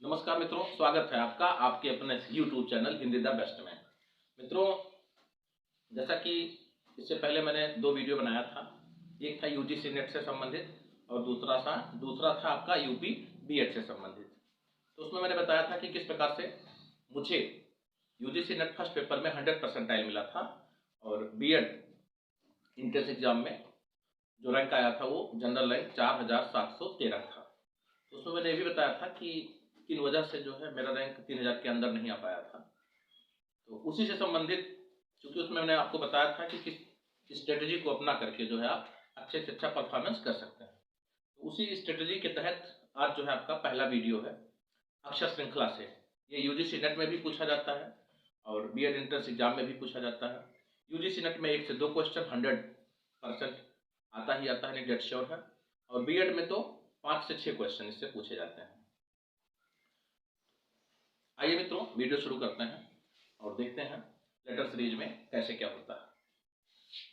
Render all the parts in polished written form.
नमस्कार मित्रों, स्वागत है आपका आपके अपने YouTube channel Hindi the best में। मित्रों, जैसा कि इससे पहले मैंने दो वीडियो बनाया था। एक था यूजीसी नेट से संबंधित और दूसरा था आपका यूपी बीएड से संबंधित। तो उसमें मैंने बताया था कि किस प्रकार से मुझे यूजीसी नेट फर्स्ट पेपर में 100 परसेंटाइल मिला था और बीएड इंट्रेंस एग्जाम में जो रैंक आया था वो जनरल रैंक 4713 था। तो उसमें मैंने ये भी बताया था कि किन वजह से जो है मेरा रैंक 3000 के अंदर नहीं आ पाया था। तो उसी से संबंधित, क्योंकि उसमें मैंने आपको बताया था कि किस स्ट्रेटजी को अपना करके जो है आप अच्छे से अच्छा परफॉर्मेंस कर सकते हैं। तो उसी स्ट्रेटजी के तहत आज जो है आपका पहला वीडियो है अक्षर श्रृंखला से। ये यूजीसी नेट में भी पूछा जाता है और बीएड एंट्रेंस एग्जाम में भी पूछा जाता है। यूजीसी नेट में 1 से 2 क्वेश्चन 100% आता ही आता है, नहीं डेट श्योर है। और बीएड में तो 5 से 6 क्वेश्चन इससे पूछे जाते हैं। आइए मित्रों, वीडियो शुरू करते हैं और देखते हैं लेटर सीरीज में कैसे क्या होता है।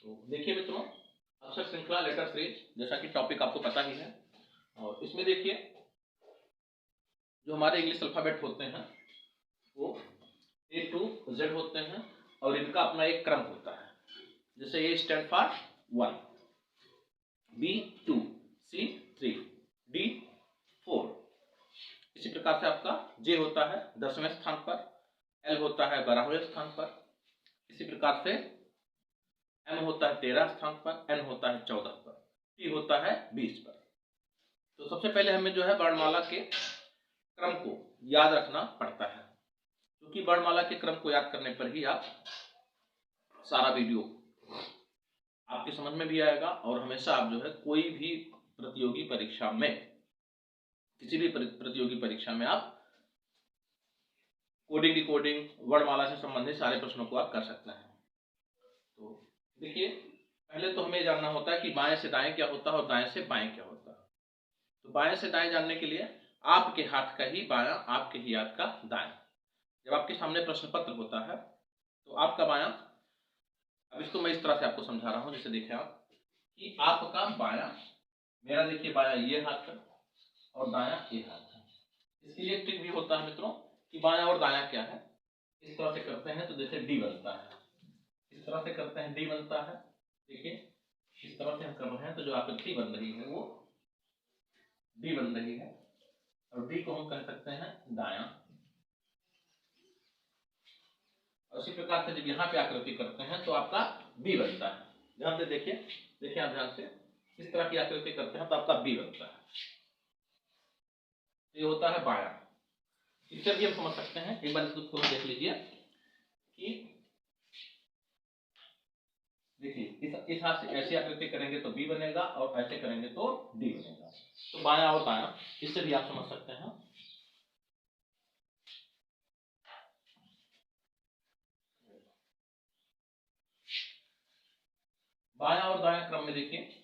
तो देखिए मित्रों, अक्षर श्रृंखला लेटर सीरीज, जैसा कि टॉपिक आपको पता ही है। और इसमें देखिए जो हमारे इंग्लिश अल्फाबेट होते हैं वो A to Z होते हैं और इनका अपना एक क्रम होता है। जैसे A stand for 1, B 2, C 3, D 4। इसी प्रकार से आपका J होता है 10वें स्थान पर, L होता है 12वें स्थान पर, इसी प्रकार से M होता है 13 स्थान पर, N होता है 14 पर, T होता है 20 पर। तो सबसे पहले हमें जो है वर्णमाला के क्रम को याद रखना पड़ता है, क्योंकि वर्णमाला के क्रम को याद करने पर ही आप सारा वीडियो आपकी समझ में भी आएगा और हमेशा आप जो है कोई भी प्रतियोगी परीक्षा में, किसी भी प्रतियोगी परीक्षा में आप कोडिंग डिकोडिंग वर्णमाला से संबंधित सारे प्रश्नों को आप कर सकते हैं। तो देखिए, पहले तो हमें जानना होता है कि बाएं से दाएं क्या होता है और दाएं से बाएं क्या होता है। तो बाएं से दाएं जानने के लिए आपके हाथ का ही बायां, आपके ही हाथ का दायां। जब आपके सामने प्रश्न पत्र होता है तो आपका बायां, अब इसको मैं इस तरह से आपको समझा रहा हूं, जैसे देखिए आप कि आपका बायां, मेरा देखिए बायां ये हाथ है और दायां ये हाथ है। इसके लिए ट्रिक भी होता है मित्रों कि बायां और दायां क्या है। इस तरह से करते हैं तो जैसे डी बनता है, इस तरह से करते हैं डी बनता है। देखिए इस तरह से हम कर रहे हैं तो जो आकृति बन रही है वो डी बन रही है और डी को हम कह सकते हैं दायां। और इसी प्रकार से जब यहाँ पे आकृति करते हैं तो आपका बी बनता है। ध्यान से देखिए, देखिए आप ध्यान से, इस तरह की आकृति करते हैं तो आपका बी बनता है। ये होता है बायां। इससे भी हम समझ सकते हैं, एक बार इसको देख लीजिए कि देखिए इस हाथ से ऐसी आकृति करेंगे तो बी बनेगा और ऐसे करेंगे तो डी बनेगा। तो बायां और दायां, इससे भी आप समझ सकते हैं। बायां और दायां क्रम में देखिए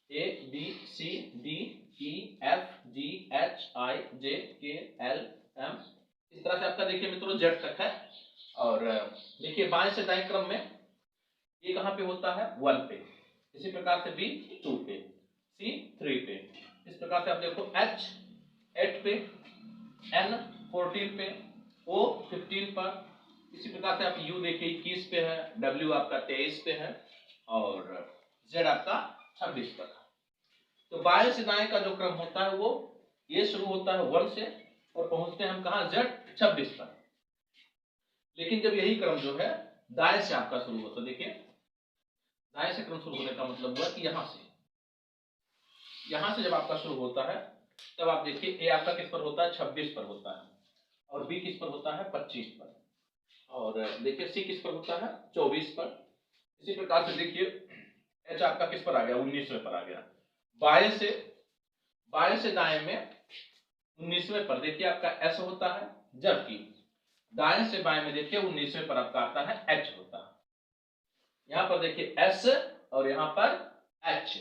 A B C D E F G H I J K L M, इस तरह से आपका देखिए मित्रों Z तक है। और देखिए बाएं से दाएं क्रम में ये कहां पे होता है 1 पे, इसी प्रकार से B 2 पे, C 3 पे, इस प्रकार से आप देखो H 8 पे, N 14 पे, O 15 पर, इसी प्रकार से आप U देखिए 21 पे है, W आपका 23 पे है और Z आपका 26 पर है। तो बाएं से दाएं का जो क्रम होता है वो ये शुरू होता है 1 से और पहुंचते हैं हम कहां Z 26 पर। लेकिन जब यही क्रम जो है दाएं से आपका शुरू होता है, देखिए दाएं से क्रम शुरू होने का मतलब हुआ कि यहां से जब आपका शुरू होता है तब आप देखिए ए आपका किस पर होता है 26 पर होता है और बी किस पर होता है 25 पर और देखिए सी किस पर होता है 24 पर। इसी प्रकार से देखिए एच आपका किस पर आ गया 19वें पर आ गया। बाएं से दाएं में 19वें पर देखिए आपका एस होता है, जबकि दाएं से बाएं में देखिए 19वें पर आपका आता है एच होता है। यहां पर देखिए एस और यहां पर एच।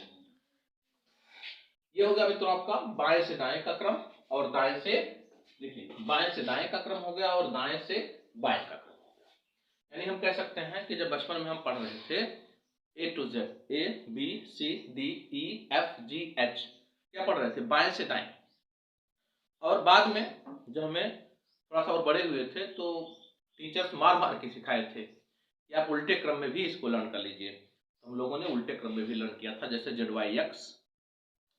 ये हो गया मित्रों आपका बाएं से दाएं का क्रम और दाएं से, देखिए बाएं से दाएं का क्रम हो गया और दाएं से बाएं का क्रम हो गया। यानी हम कह सकते हैं कि जब बचपन में हम पढ़ रहे थे A to Z, A B C D E F G H, क्या पढ़ रहे थे बाएं से दाएं। और बाद में जब हमें थोड़ा सा और बड़े हुए थे तो टीचर्स मार मार के सिखाए थे कि आप उल्टे क्रम में भी इसको लर्न कर लीजिए। तो हम लोगों ने उल्टे क्रम में भी लर्न किया था, जैसे ZYX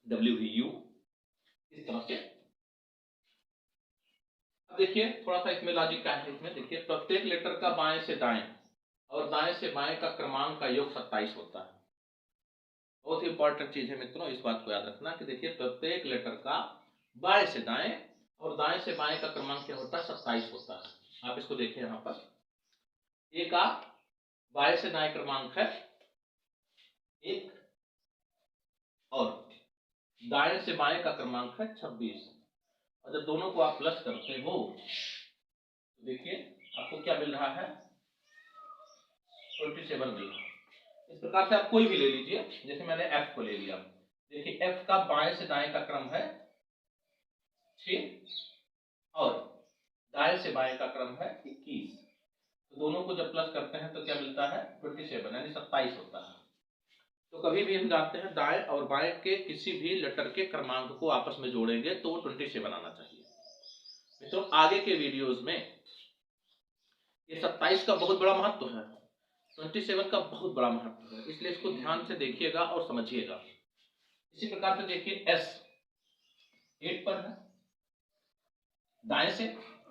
WVU, इस तरह से। अब देखिए थोड़ा सा इसमें लॉजिक क्या है। इसमें देखिए प्रत्येक लेटर का बाएं से दाएं और दाएं से बाएं का क्रमांक का योग 27 होता है। बहुत ही इंपॉर्टेंट चीज है मित्रों, इस बात को याद रखना कि देखिए प्रत्येक लेटर का बाएं से दाएं और दाएं से बाएं का क्रमांक क्या होता है, 27 होता है। आप इसको देखिए यहाँ पर, ए का बाएं से दाएं क्रमांक है 1 और दाएं से बाएं का क्रमांक है 26, और जब दोनों को आप प्लस करते हो तो देखिए आपको क्या मिल रहा है, 27 मिल रहा है। इस प्रकार से आप कोई भी ले लीजिए, जैसे मैंने F को ले लिया। देखिए F का बाएं से दाएं का क्रम है 6 और दाएं से बाएं का क्रम है 21, तो दोनों को जब प्लस करते हैं तो क्या मिलता है, 27 यानी 27 होता है। तो कभी भी हम जानते हैं दाएं और बाएं के किसी भी लेटर के क्रमांक को आपस में जोड़ेंगे तो 27 आना चाहिए। मित्रों आगे के वीडियोस में ये 27 का बहुत बड़ा महत्व है, 27 का बहुत बड़ा महत्व है, इसलिए इसको ध्यान से देखिएगा और समझिएगा। इसी प्रकार से देखिए S 8 पर है दाएं से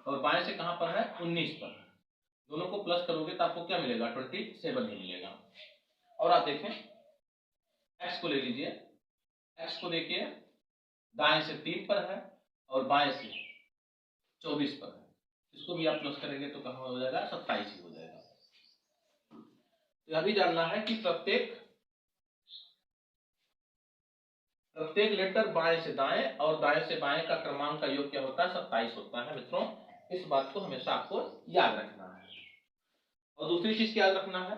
और बाएं से कहां पर है, 19 पर है। दोनों को प्लस करोगे तो आपको क्या मिलेगा, 27 ही मिलेगा। और आप देखें X को ले लीजिए, X को देखिए दाएं से 3 पर है और बाएं से 24 पर है, इसको भी आप प्लस करेंगे तो कहां हो जाएगा, 27 ही हो जाएगा। तो यह भी जानना है कि प्रत्येक लेटर बाएं से दाएं और दाएं से बाएं का क्रमांक का योग क्या होता है, 27 होता है। मित्रों इस बात को हमेशा आपको याद रखना है। और दूसरी चीज क्या याद रखना है,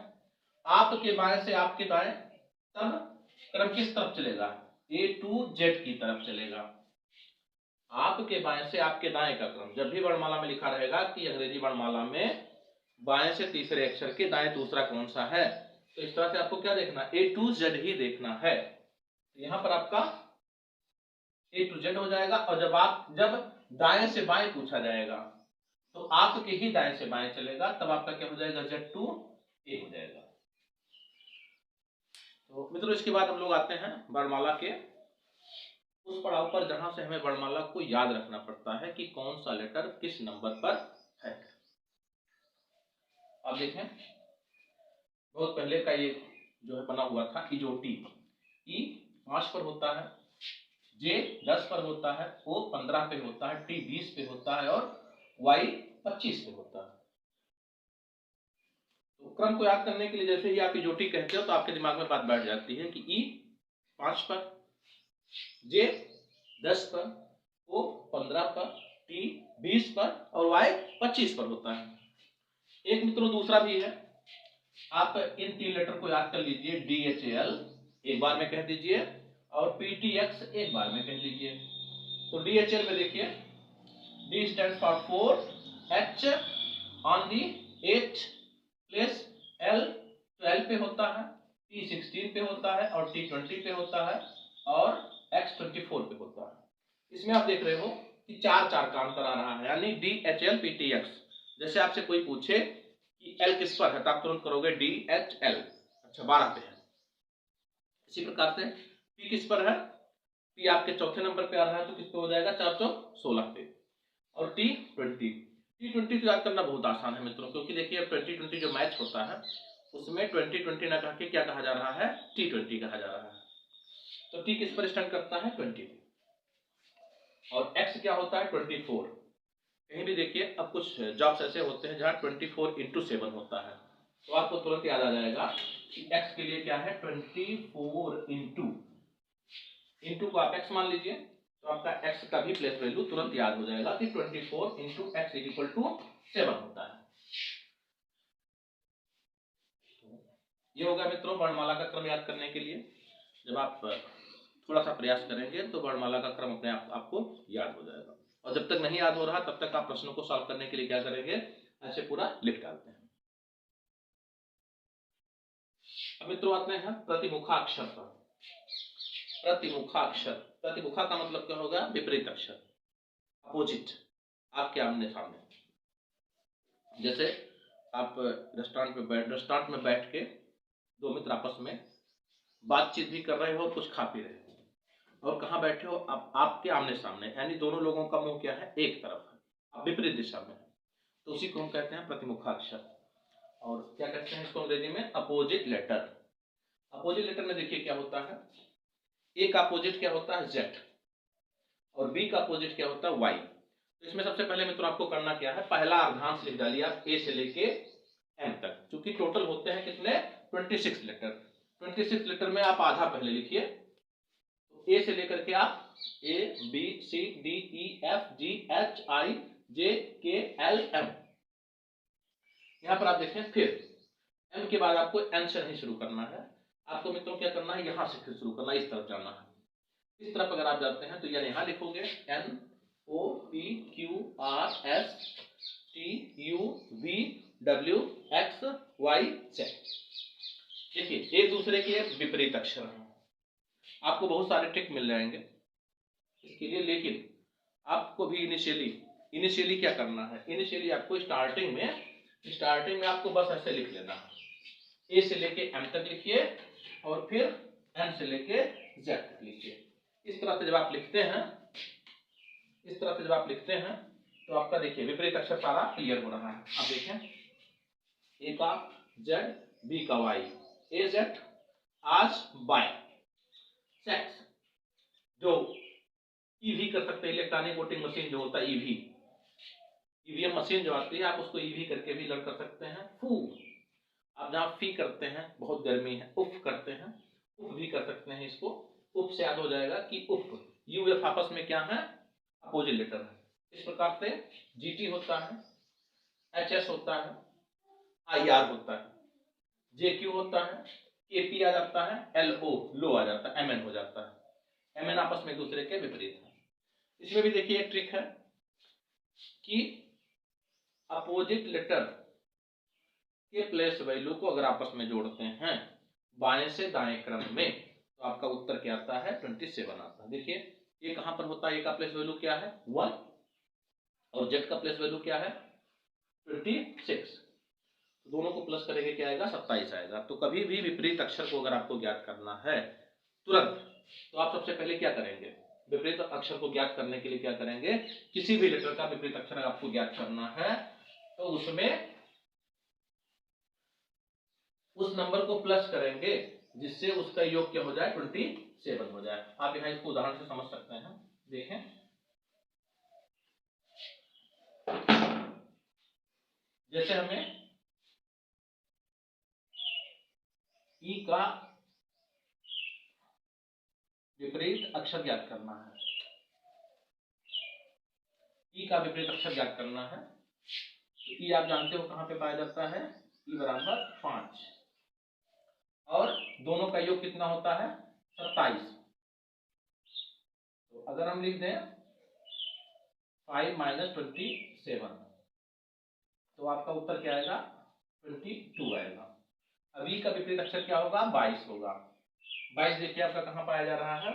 आपके बाएं से आपके दाएं तब क्रम किस तरफ चलेगा, A to Z की तरफ चलेगा। आपके बाएं से आपके दाएं का क्रम जब भी वर्णमाला में लिखा रहेगा कि अंग्रेजी वर्णमाला में बाएं से तीसरे अक्षर के दाएं दूसरा कौन सा है, तो इस तरह से आपको क्या देखना, A to Z ही देखना है। तो यहां पर आपका A to Z हो जाएगा, और जब दाएं से बाएं पूछा जाएगा तो आपके ही दाएं से बाएं चलेगा, तब आपका क्या हो जाएगा, Z to A हो जाएगा। तो मित्रों इसके बाद हम लोग आते हैं वर्णमाला के उस पड़ाव पर जहां से हमें वर्णमाला को याद रखना पड़ता है कि कौन सा लेटर किस नंबर पर है। अब देखें बहुत पहले का ये जो है बना हुआ था इजोटी, ई 5 पर होता है, J 10 पर होता है, O 15 पे होता है, T 20 पे होता है और Y 25 पे होता है। तो क्रम को याद करने के लिए जैसे ही आप इजोटी कहते हो तो आपके दिमाग में बात बैठ जाती है कि ई 5 पर, J 10 पर, O 15 पर, T 20 पर और Y 25 पर होता है। एक मित्रों दूसरा भी है, आप इन 3 लेटर को याद कर लीजिए, DHL एक बार में कह दीजिए और PTX एक बार में कह दीजिए। तो DHL में देखिए D stands for 4, H on the 8th place, L 12 पे होता है, T 16 पे होता है और T 20 पे होता है और X 24 पे होता है। इसमें आप देख रहे हो कि 4 का अंतर आ रहा है, यानी DHL PTX। जैसे आपसे कोई पूछे कि L किस पर है तो आप तुरंत करोगे DHL, अच्छा 12 पे है। इसी प्रकार से P किस पर है, P आपके चौथे नंबर पे आ रहा है तो किस पे हो जाएगा, 416 पे। और T20 याद करना बहुत आसान है मित्रों, क्योंकि देखिए अब 2020 जो मैच होता है उसमें 2020 ना कह के क्या कहा जा रहा है, T20 कहा जा रहा है। तो T किस पर स्टैंड करता है, 20 पे। और X क्या होता है, 24। कहीं भी देखिए अब कुछ जॉब्स ऐसे होते हैं जहां 24/7 होता है, तो आपको तुरंत याद आ जाएगा कि X के लिए क्या है, 24 इंटू को आप X मान लीजिए तो आपका X का भी प्लेस वैल्यू तुरंत याद हो जाएगा कि 24 इंटू एक्स इक्वल टू 7 होता है। ये होगा मित्रों वर्णमाला का क्रम याद करने के लिए। जब आप थोड़ा सा प्रयास करेंगे तो वर्णमाला का क्रम अपने आप आपको याद हो जाएगा, और जब तक नहीं याद हो रहा तब तक आप प्रश्नों को सॉल्व करने के लिए क्या करेंगे, ऐसे पूरा लिख डालते हैं। अब मित्रों आते हैं प्रतिमुखाक्षर पर। प्रतिमुखाक्षर, प्रतिमुखा का मतलब क्या होगा, विपरीत अक्षर। अपोजिट, आपके आमने सामने। जैसे आप रेस्टोरेंट में बैठ के दो मित्र आपस में बातचीत भी कर रहे हो और कुछ खा पी रहे हो, और कहाँ बैठे हो आप, आपके आमने सामने, यानी दोनों लोगों का मुंह क्या है, एक तरफ है, आप विपरीत दिशा में है, तो उसी को हम कहते हैं प्रतिमुखाक्षर। और क्या कहते हैं इसको अंग्रेजी में, अपोजिट लेटर। अपोजिट लेटर में देखिए क्या होता है, ए का अपोजिट क्या होता है, जेड, और बी का अपोजिट क्या होता है, वाई। तो इसमें सबसे पहले मित्रों आपको करना क्या है, पहला अर्धांश लिख डालिए आप ए से लेके एम तक, क्योंकि टोटल होते हैं कितने, 26 लेटर। 26 लेटर में आप आधा पहले लिखिए, तो ए से लेकर के आप A B C D E F G H I J K L M, यहां पर आप देखें। फिर एम के बाद आपको एन से नहीं शुरू करना है, आपको मित्रों क्या करना है, यहां से फिर शुरू करना है, इस तरफ जाना है। इस तरफ अगर आप जाते हैं तो यानी यहां लिखोगे N O P Q R S T U V W X Y Z. देखिए एक दूसरे के विपरीत अक्षर हैं, आपको बहुत सारे ट्रिक मिल जाएंगे इसके लिए, लेकिन आपको भी इनिशियली क्या करना है, इनिशियली आपको स्टार्टिंग में आपको बस ऐसे लिख लेना है, ए से लेके एम तक लिखिए और फिर एन से लेके जेड तक लिखिए। इस तरह से जब आप लिखते हैं तो आपका देखिए विपरीत अक्षर सारा क्लियर हो रहा है। आप देखें ए का जेड, बी का वाई, ए जेड आज बाय सेक्स, जो ईवी कर सकते हैं, इलेक्ट्रॉनिक वोटिंग मशीन जो होता है ईवीएम मशीन जो आती है, आप उसको ईवी करके भी लर्न कर सकते हैं। फू, आप जहाँ फी करते हैं, बहुत गर्मी है, उफ करते हैं, उफ भी कर सकते हैं। इसको उफ से याद हो जाएगा कि उफ यू एफ आपस में क्या है, अपोजिट लेटर है। इस प्रकार से जीटी होता है, एच एस होता है, आई आर होता है, जे क्यू होता है, के पी आ जाता है, एल ओ लो आ जाता है, एम एन हो जाता है। एम एन आपस में एक दूसरे के विपरीत है। इसमें भी देखिए एक ट्रिक है कि अपोजिट लेटर के प्लेस वैल्यू को अगर आपस में जोड़ते हैं बाएं से दाएं क्रम में, तो आपका उत्तर क्या आता है, 27 आता है। देखिए ये कहां पर होता है, ए का प्लेस वैल्यू क्या है 1 और जेड का प्लेस वैल्यू क्या है 26, तो दोनों को प्लस करेंगे क्या आएगा, 27 आएगा। तो कभी भी विपरीत अक्षर को अगर आपको ज्ञात करना है तुरंत, तो आप सबसे पहले क्या करेंगे, विपरीत अक्षर को ज्ञात करने के लिए क्या करेंगे, किसी भी लेटर का विपरीत अक्षर आपको ज्ञात करना है तो उसमें उस नंबर को प्लस करेंगे जिससे उसका योग क्या हो जाए, 27 हो जाए। आप यहाँ इसको उदाहरण से समझ सकते हैं। देखें जैसे हमें ई का विपरीत अक्षर ज्ञात करना है, ई का विपरीत अक्षर ज्ञात करना है, तो ई आप जानते हो कहां पे पाया जाता है, ई बराबर 5 और दोनों का योग कितना होता है 27। तो अगर हम लिख दें 5 - 27 तो आपका उत्तर क्या आएगा 22 आएगा। अभी का विपरीत अक्षर क्या होगा 22 होगा। 22 देखिए आपका कहां पाया जा रहा है,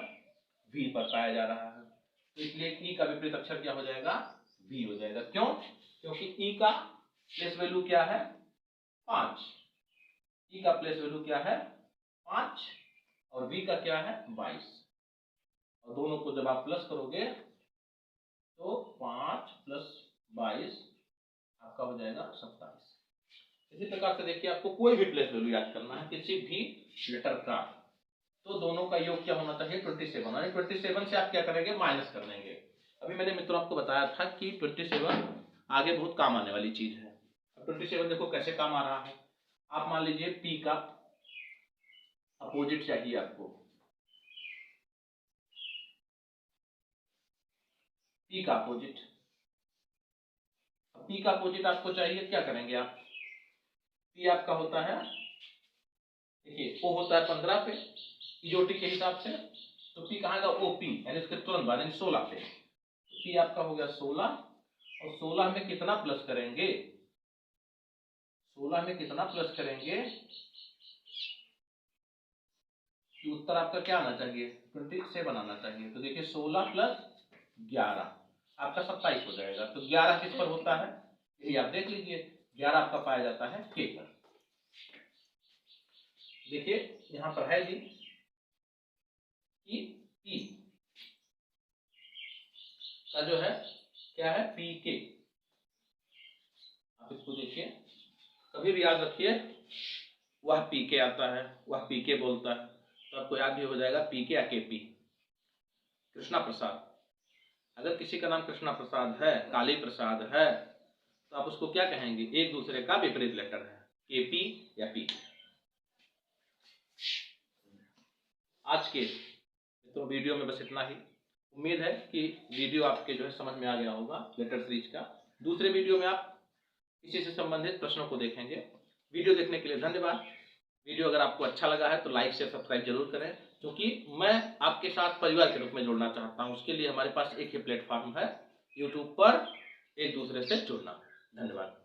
वी पर पाया जा रहा है, तो इसलिए ई का विपरीत अक्षर क्या हो जाएगा, वी हो जाएगा। क्यों, क्योंकि ई का प्लेस वैल्यू क्या है 5, ई का प्लेस वैल्यू क्या है 5 और वी का क्या है 22, और दोनों को जब आप प्लस करोगे तो 5 + 22 आपका हो जाएगा 27। इसी प्रकार से देखिए आपको कोई भी प्लेस वैल्यू याद करना है किसी भी लेटर का, तो दोनों का योग क्या होना चाहिए 27, और 27 से आप क्या करेंगे माइनस कर देंगे। अभी मैंने मित्रों आपको बताया था कि 27 आगे बहुत काम आने वाली चीज है। अब 27 देखो कैसे काम आ रहा है। आप मान लीजिए पी का अपोजिट चाहिए आपको, पी का अपोजिट, पी का अपोजिट आपको चाहिए, क्या करेंगे आप, पी आपका होता है देखिए ओ होता है 15 पे ईओटी के हिसाब से, तो पी कहाँ का ओपी यानी उसके तुरंत बाद यानी 16 पे, तो पी आपका हो गया 16 और 16 में कितना प्लस करेंगे, 16 में कितना प्लस करेंगे कि उत्तर आपका क्या आना चाहिए 27 आना चाहिए। तो देखिए 16 + 11 आपका 27 हो जाएगा। तो 11 किस पर होता है, यही आप देख लीजिए, 11 आपका पाया जाता है के पर। देखिए यहां पर है जी कि पी का जो है क्या है, पी के। आप इसको देखिए, कभी भी याद रखिए वह पी के आता है, वह पी के बोलता है, तो आपको याद भी हो जाएगा पी के या के पी। कृष्णा प्रसाद, अगर किसी का नाम कृष्णा प्रसाद है, काली प्रसाद है, तो आप उसको क्या कहेंगे, एक दूसरे का विपरीत लेटर है, के पी या पी। आज के तो वीडियो में बस इतना ही। उम्मीद है कि वीडियो आपके जो है समझ में आ गया होगा लेटर सीरीज का। दूसरे वीडियो में आप इसी से संबंधित प्रश्नों को देखेंगे। वीडियो देखने के लिए धन्यवाद। वीडियो अगर आपको अच्छा लगा है तो लाइक शेयर सब्सक्राइब जरूर करें, क्योंकि मैं आपके साथ परिवार के रूप में जुड़ना चाहता हूं। उसके लिए हमारे पास एक ही प्लेटफॉर्म है, यूट्यूब पर एक दूसरे से जुड़ना। धन्यवाद।